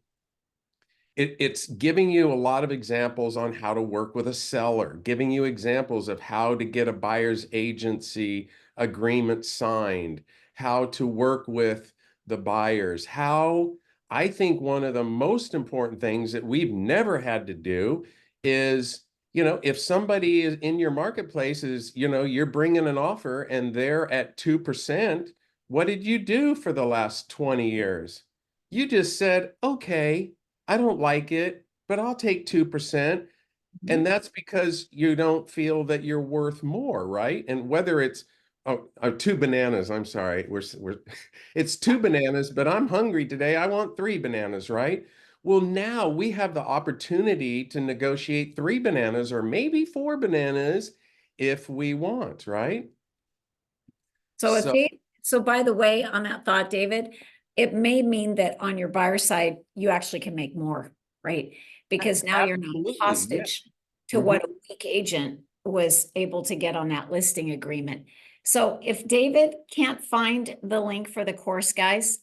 it's giving you a lot of examples on how to work with a seller, giving you examples of how to get a buyer's agency agreement signed, how to work with the buyers, how I think one of the most important things that we've never had to do is, if somebody is in your marketplace is, you're bringing an offer and they're at 2%, what did you do for the last 20 years? You just said, okay, I don't like it, but I'll take 2%. And that's because you don't feel that you're worth more, right? And whether it's two bananas, I'm sorry, it's two bananas, but I'm hungry today. I want three bananas, right? Well, now we have the opportunity to negotiate 3 bananas or maybe 4 bananas if we want, right? So if So they, so by the way, on that thought, David, it may mean that on your buyer side, you actually can make more, right? Because now you're not absolutely, yeah. hostage to Mhm. what a weak agent was able to get on that listing agreement. So if David can't find the link for the course, guys,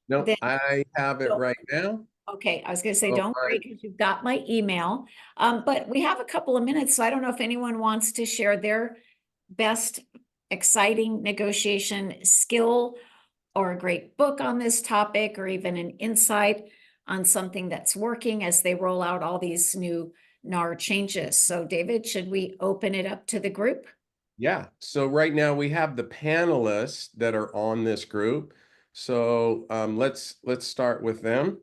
No, then I have it don't- right now. okay, I was gonna say, Oh, don't worry, because you've got my email. But we have a couple of minutes, so I don't know if anyone wants to share their best exciting negotiation skill or a great book on this topic, or even an insight on something that's working as they roll out all these new NAR changes. So David, should we open it up to the group? yeah. So right now we have the panelists that are on this group. So let's start with them.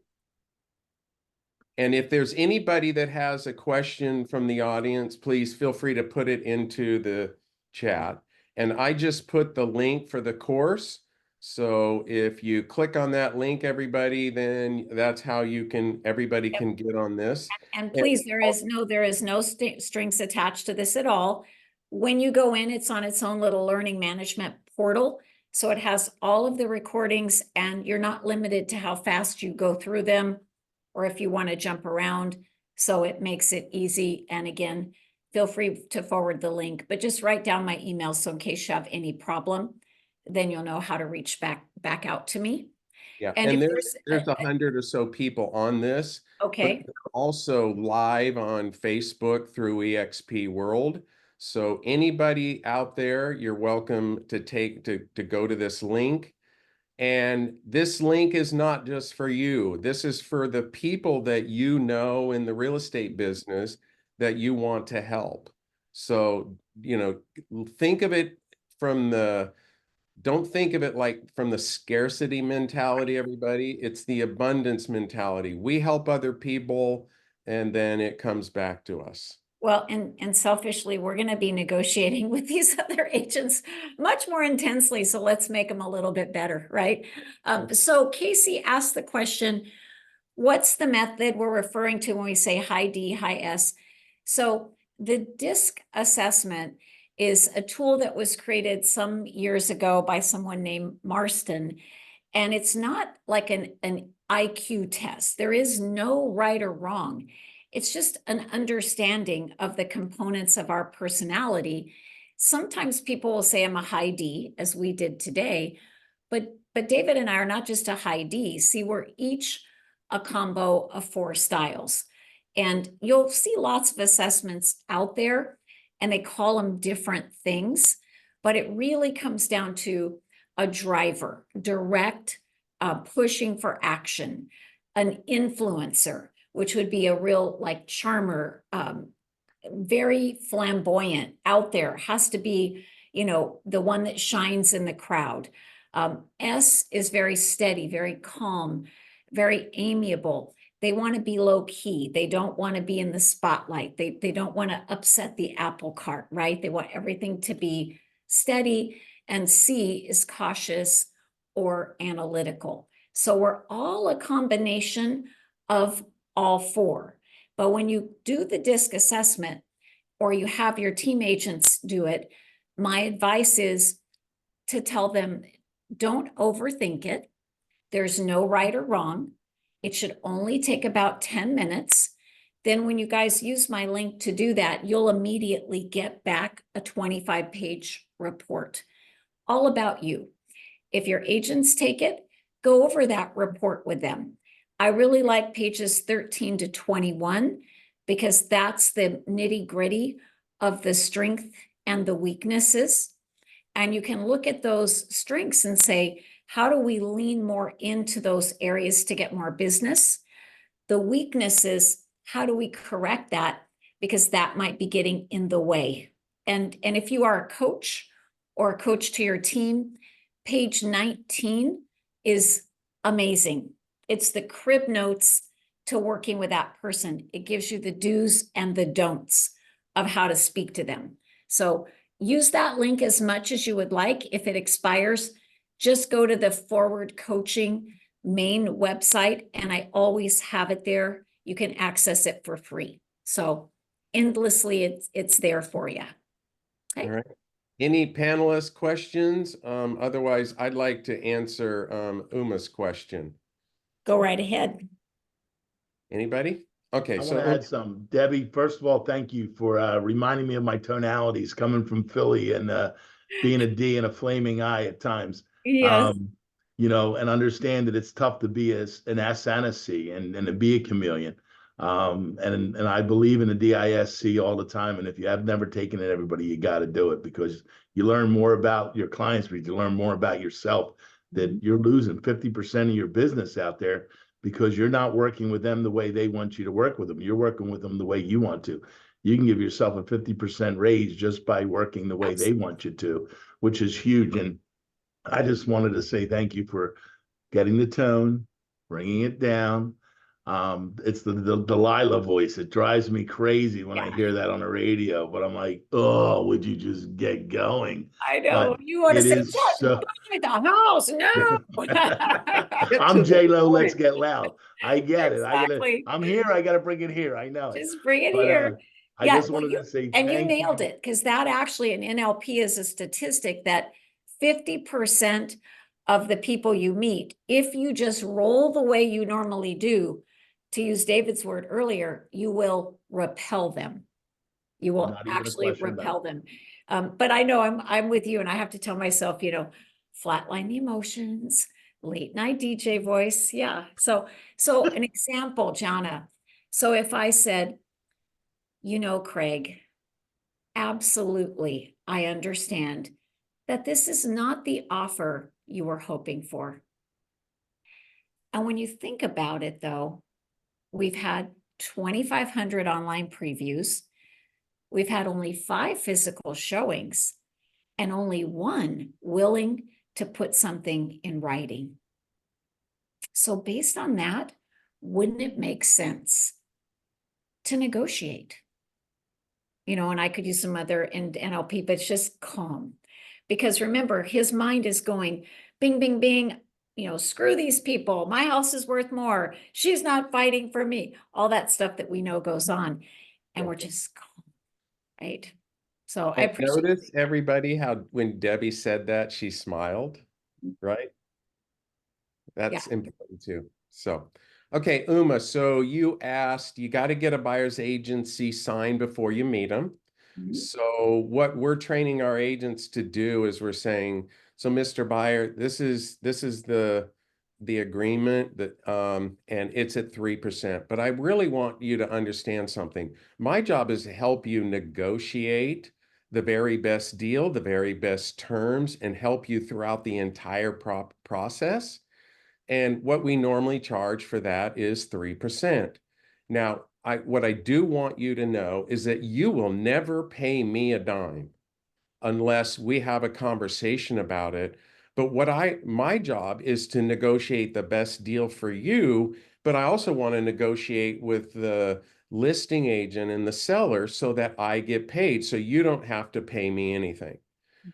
And if there's anybody that has a question from the audience, please feel free to put it into the chat. And I just put the link for the course. So if you click on that link, everybody, then that's how everybody Yep. can get on this. And And please, there is no strings attached to this at all. When you go in, it's on its own little learning management portal. So it has all of the recordings, and you're not limited to how fast you go through them or if you want to jump around. So it makes it easy. And again, feel free to forward the link, but just write down my email. So in case you have any problem, then you'll know how to reach back out to me. yeah, And and if there's 100 or so people on this, but okay. they're also live on Facebook through EXP World. So anybody out there, you're welcome to go to this link. And this link is not just for you. This is for the people that you know in the real estate business that you want to help. So, think of it from the don't think of it like from the scarcity mentality, everybody. It's the abundance mentality. We help other people and then it comes back to us. Well, and selfishly, we're going to be negotiating with these other agents much more intensely. So let's make them a little bit better, right? So Casey asked the question, what's the method we're referring to when we say high D, high S? So the DISC assessment is a tool that was created some years ago by someone named Marston. And it's not like an IQ test. There is no right or wrong. It's just an understanding of the components of our personality. Sometimes people will say I'm a high D, as we did today, but David and I are not just a high D. See, we're each a combo of 4 styles. And you'll see lots of assessments out there, and they call them different things, but it really comes down to a driver, direct, pushing for action, an influencer, which would be a real like charmer, very flamboyant, out there, has to be, the one that shines in the crowd. S is very steady, very calm, very amiable. They want to be low key. They don't want to be in the spotlight. They don't want to upset the apple cart, right? They want everything to be steady. And C is cautious or analytical. So we're all a combination of all 4. But when you do the DISC assessment, or you have your team agents do it, my advice is to tell them, don't overthink it. There's no right or wrong. It should only take about 10 minutes. Then when you guys use my link to do that, you'll immediately get back a 25-page report all about you. If your agents take it, go over that report with them. I really like pages 13 to 21 because that's the nitty-gritty of the strength and the weaknesses. And you can look at those strengths and say, how do we lean more into those areas to get more business? The weaknesses, how do we correct that? Because that might be getting in the way. And if you are a coach or a coach to your team, page 19 is amazing. It's the crib notes to working with that person. It gives you the do's and the don'ts of how to speak to them. So use that link as much as you would like. If it expires, just go to the forward coaching main website, and I always have it there. You can access it for free. So endlessly, it's there for you. Okay. All right. Any panelist questions? Otherwise, I'd like to answer Uma's question. Go right ahead. Anybody? Okay, I so want to add some. Debbie, first of all, thank you for reminding me of my tonalities coming from Philly and being a D and a flaming I at times. Yes. Um, you know, and understand that it's tough to be an S and a C and to be a chameleon. And I believe in the DISC all the time. And if you have never taken it, everybody, you got to do it because you learn more about your clients, but you learn more about yourself. That you're losing 50% of your business out there because you're not working with them the way they want you to work with them. You're working with them the way you want to. You can give yourself a 50% raise just by working the way they want you to, which is huge. And I just wanted to say thank you for getting the tone, bringing it down. It's the Delilah voice. It drives me crazy when I hear that on the radio, but I'm like, oh, would you just get going? I know. But You want to it say, is just so. buy the house. No. Get I'm to the J Lo. Let's point. get loud. I get it. Exactly. I'm here. I gotta bring it here. I know it. Just bring it But here. I Yeah, just well, wanted to say and you thank nailed you. it, because that actually in NLP is a statistic that 50% of the people you meet, if you just roll the way you normally do, to use David's word earlier, you will repel them. You will Not even a actually question about repel them. But I know I'm with you, and I have to tell myself, flatline the emotions, late night DJ voice. Yeah. So an example, Jana. So if I said, Craig, absolutely, I understand that this is not the offer you were hoping for. And when you think about it, though, we've had 2,500 online previews. We've had only 5 physical showings and only 1 willing to put something in writing. So based on that, wouldn't it make sense to negotiate? And I could use some other in NLP, but it's just calm. Because remember, his mind is going, bing, bing, bing, screw these people. My house is worth more. She's not fighting for me. All that stuff that we know goes on. And we're just calm, right? So I appreciate Notice everybody how when Debbie said that, she smiled, right? That's important too. So, okay, Uma, so you asked, you got to get a buyer's agency signed before you meet them. So what we're training our agents to do is we're saying, so Mr. Buyer, this is the agreement that and it's at 3%. But I really want you to understand something. My job is to help you negotiate the very best deal, the very best terms, and help you throughout the entire process. And what we normally charge for that is 3%. Now, what I do want you to know is that you will never pay me a dime unless we have a conversation about it. But my job is to negotiate the best deal for you, but I also want to negotiate with the listing agent and the seller so that I get paid, so you don't have to pay me anything.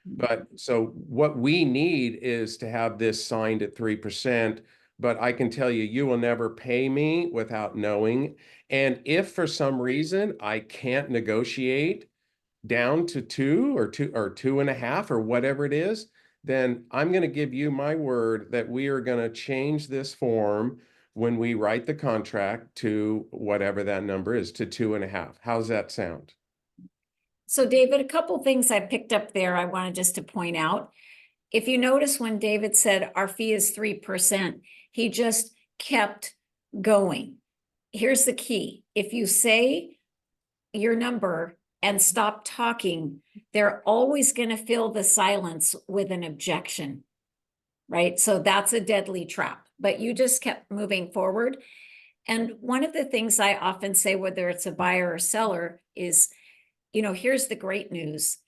But so what we need is to have this signed at 3%. But I can tell you, you will never pay me without knowing. And if for some reason I can't negotiate down to 2 or 2.5 or whatever it is, then I'm going to give you my word that we are going to change this form when we write the contract to whatever that number is, to 2.5. How's that sound? So David, a couple things I picked up there I wanted just to point out. If you notice when David said our fee is 3%, he just kept going. Here's the key. If you say your number and stop talking, they're always going to fill the silence with an objection, right? So that's a deadly trap, but you just kept moving forward. And one of the things I often say, whether it's a buyer or seller, is, here's the great news.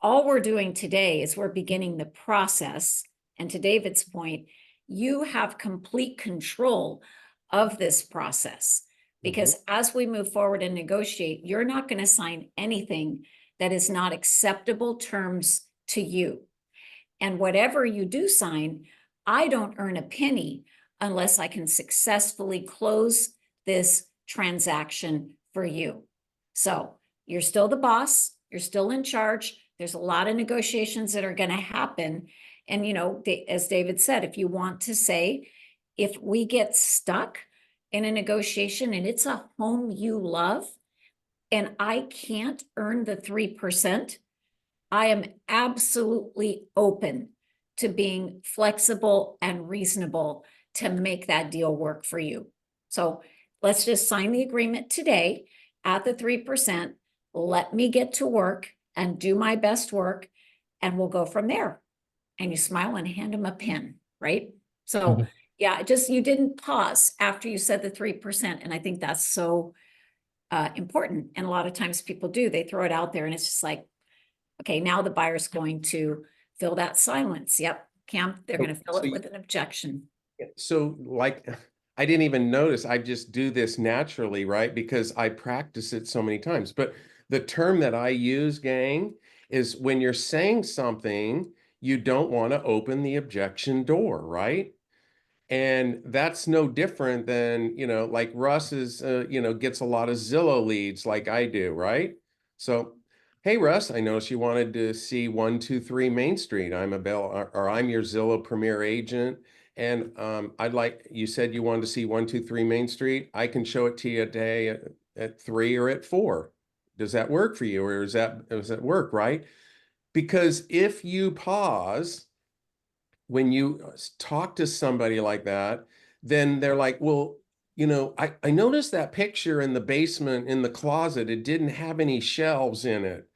All we're doing today is we're beginning the process. And to David's point, you have complete control of this process, because as we move forward and negotiate, you're not going to sign anything that is not acceptable terms to you. And whatever you do sign, I don't earn a penny unless I can successfully close this transaction for you. So you're still the boss, you're still in charge. There's a lot of negotiations that are going to happen. And, you know, as David said, if you want to say, if we get stuck in a negotiation and it's a home you love, and I can't earn the 3%, I am absolutely open to being flexible and reasonable to make that deal work for you. So let's just sign the agreement today at the 3%. Let me get to work and do my best work, and we'll go from there. And you smile and hand him a pen, right? So yeah, just, you didn't pause after you said the 3%. And I think that's so important. And a lot of times people do, they throw it out there and it's just like, okay, now the buyer's going to fill that silence. Yep, Cam, they're going to fill it with an objection. So like, I didn't even notice. I just do this naturally, right? Because I practice it so many times. But the term that I use, gang, is when you're saying something, you don't want to open the objection door, right? And that's no different than, you know, like Russ is, you know, gets a lot of Zillow leads like I do, right? So, hey, Russ, I noticed you wanted to see 123 Main Street. I'm a Bell, or I'm your Zillow Premier agent. And I'd like, you said you wanted to see 123 Main Street. I can show it to you today at 3 or at 4. Does that work for you? Or does that work, right? Because if you pause, when you talk to somebody like that, then they're like, well, you know, I noticed that picture in the basement in the closet, it didn't have any shelves in it,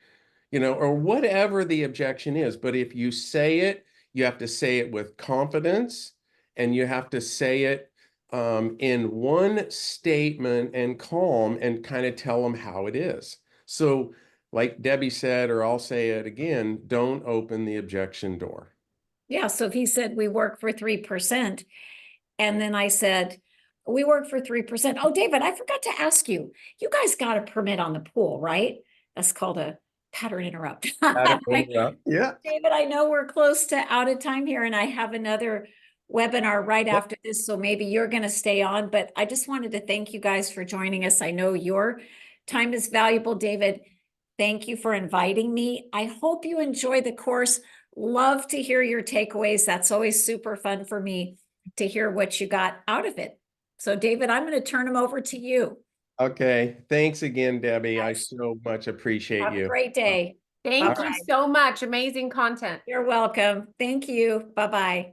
you know, or whatever the objection is. But if you say it, you have to say it with confidence, and you have to say it in one statement and calm, and kind of tell them how it is. So like Debbie said, or I'll say it again, don't open the objection door. Yeah, so if he said we work for 3%, and then I said, we work for 3%. Oh, David, I forgot to ask you, you guys got a permit on the pool, right? That's called a pattern interrupt. Yeah. David, I know we're close to out of time here, and I have another webinar right after this, so maybe you're going to stay on, but I just wanted to thank you guys for joining us. I know your time is valuable, David. Thank you for inviting me. I hope you enjoy the course. Love to hear your takeaways. That's always super fun for me to hear what you got out of it. So David, I'm going to turn them over to you. Okay. Thanks again, Debbie. I so much appreciate Have a you. great day. Thank you Bye-bye. so much. Amazing content. You're welcome. Thank you. Bye-bye.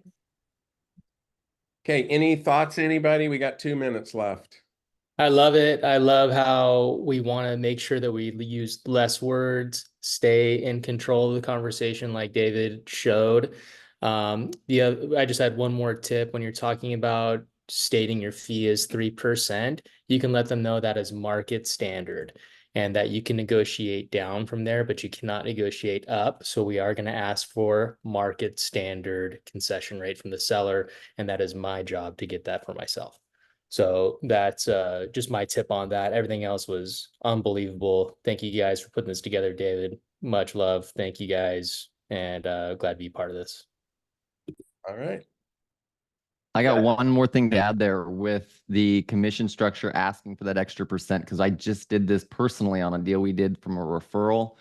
Okay. Any thoughts, anybody? We got 2 minutes left. I love it. I love how we want to make sure that we use less words, stay in control of the conversation like David showed. I just had one more tip. When you're talking about stating your fee is 3%, you can let them know that is market standard and that you can negotiate down from there, but you cannot negotiate up. So we are going to ask for market standard concession rate from the seller, and that is my job to get that for myself. So that's just my tip on that. Everything else was unbelievable. Thank you guys for putting this together, David. Much love. Thank you guys, and glad to be part of this. All right. I got one more thing to add there with the commission structure, asking for that extra percent, because I just did this personally on a deal we did from a referral.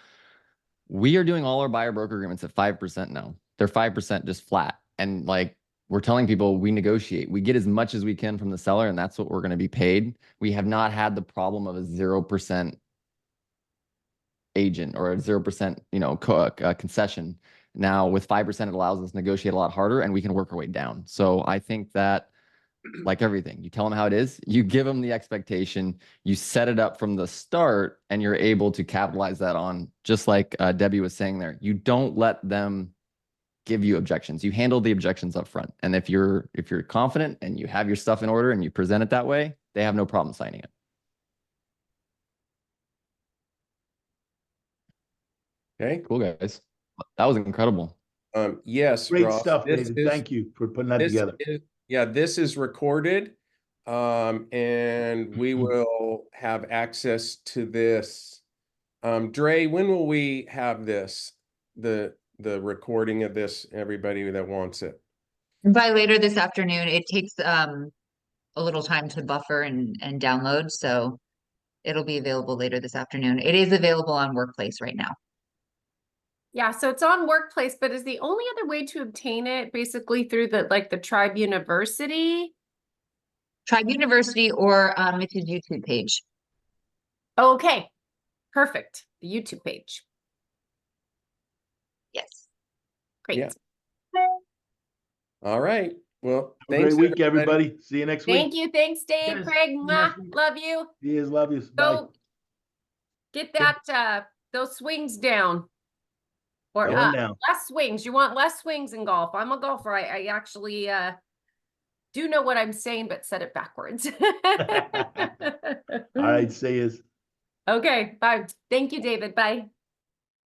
We are doing all our buyer broker agreements at 5% now. They're 5% just flat. And like, we're telling people we negotiate. We get as much as we can from the seller, and that's what we're going to be paid. We have not had the problem of a 0% agent or a 0%, concession. Now with 5%, it allows us to negotiate a lot harder, and we can work our way down. So I think that, like everything, you tell them how it is, you give them the expectation, you set it up from the start, and you're able to capitalize that on, just like Debbie was saying there. You don't let them give you objections. You handle the objections up front. And if you're confident and you have your stuff in order and you present it that way, they have no problem signing it. Okay. Cool, guys. That was incredible. Yes, Great Ross, stuff, this David. is- Thank you for putting that this together. this is recorded, and we will have access to this. Dre, when will we have this, the recording of this, everybody that wants it? By later this afternoon. It takes a little time to buffer and download, so it'll be available later this afternoon. It is available on Workplace right now. Yeah, so it's on Workplace, but is the only other way to obtain it basically through the Tribe University? Tribe University or Mitch's YouTube page. Okay, perfect. The YouTube page. Yes. Great. Yeah. All right. Well, Have a great thanks, week, everybody. See you next Thank week. you. Thanks, Dave. Yes, Craig, see you mwah, next week. love you. Cheers, love you. Bye. Go get that those swings down. Or Going down. less swings. You want less swings in golf. I'm a golfer. I actually do know what I'm saying, but said it backwards. All right, see you. Okay, bye. Thank you, David. Bye.